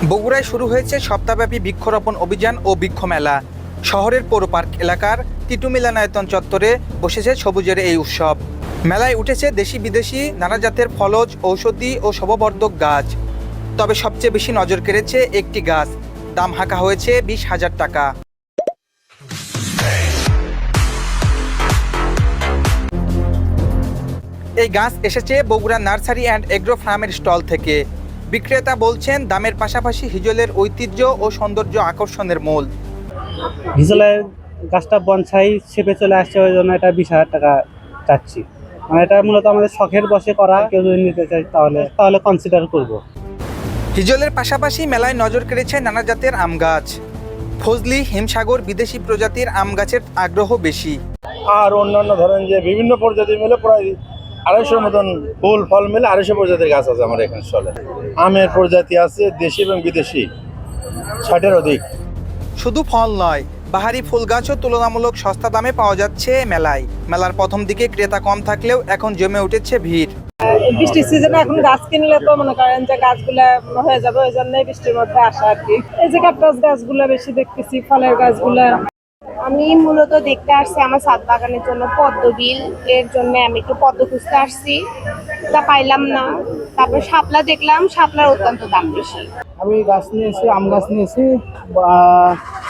বগুড়ায় শুরু হয়েছে সপ্তাহব্যাপী বৃক্ষরোপণ অভিযান ও বৃক্ষ মেলা। শহরের পৌর পার্ক এলাকার টিটু মিলনায়তন চত্বরে বসেছে সবুজের এই উৎসব। মেলায় উঠেছে দেশি বিদেশি নানা জাতের ফলজ, ঔষধি ও শোভাবর্ধক গাছ। তবে সবচেয়ে বেশি নজর কেড়েছে একটি গাছ, দাম হাঁকা হয়েছে 20,000 টাকা। এই গাছ এসেছে বগুড়া নার্সারি অ্যান্ড এগ্রো ফার্মের স্টল থেকে। বিক্রেতা বলছেন দামের পাশাপাশি হিজলের ঐতিহ্য ও সৌন্দর্য আকর্ষণের মূল। হিজলের গাছটা বনসাই শেপে চলে আসছে, ওই জন্য এটা 20,000 টাকা চাচ্ছি। মানে এটা মূলত আমাদের শখের বসে করা, কেউ যদি নিতে চাই তাহলে কনসিডার করব। হিজলের পাশাপাশি মেলায় নজর কেড়েছে নানা জাতের আম গাছ। ফজলি, হিমসাগর, বিদেশি প্রজাতির আম গাছের আগ্রহ বেশি। আর অন্যান্য ধরেন যে বিভিন্ন প্রজাতি মিলে প্রায় 250 মতন ফুল ফল মিলে 250 প্রজাতির গাছ আছে আমার এখানে চলে। আমের প্রজাতি আছে দেশি এবং বিদেশি 60-এর অধিক। শুধু ফল নয়, বাহারি ফুল গাছও তুলনামূলক সস্তা দামে পাওয়া যাচ্ছে মেলায়। মেলার প্রথম দিকে ক্রেতা কম থাকলেও এখন জমে উঠেছে ভিড়। বৃষ্টির সিজনে এখন গাছ কিনলে তো মনে করেন যে গাছগুলা হয়ে যাবে, ওই জন্যই বৃষ্টির মধ্যে আসা আর কি। এই যে ক্যাকটাস গাছগুলা বেশি দেখতেছি, ফলের গাছগুলা। আমি মূলত দেখতে আসছি আমার ছাদ বাগানের জন্য পদ্মবিল, এর জন্য আমি একটু পদ্ম খুঁজতে আসছি, তা পাইলাম না। তারপর শাপলা দেখলাম, শাপলার অত্যন্ত দাম বেশি। আমি গাছ নিয়েছি, আম গাছ নিয়েছি,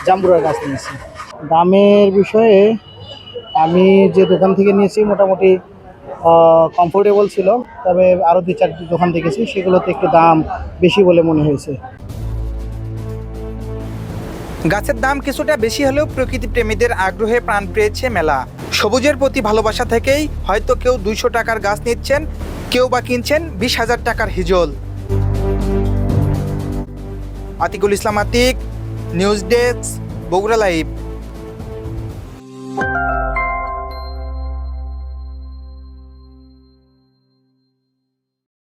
জাম্বুরার গাছ নিয়েছি। দামের বিষয়ে আমি যে দোকান থেকে নিয়েছি মোটামুটি কমফোর্টেবল ছিল, তবে আরও 2-4টি দোকান দেখেছি, সেগুলোতে একটু দাম বেশি বলে মনে হয়েছে। গাছের দাম কিছুটা বেশি হলেও প্রকৃতি প্রেমীদের আগ্রহে প্রাণ পেয়েছে মেলা। সবুজের প্রতি ভালোবাসা থেকেই হয়তো কেউ 200 টাকার গাছ নিচ্ছেন, কেউ বা কিনছেন 20,000 টাকার হিজল। Atikul Islam Atik, news desk, Bogura live.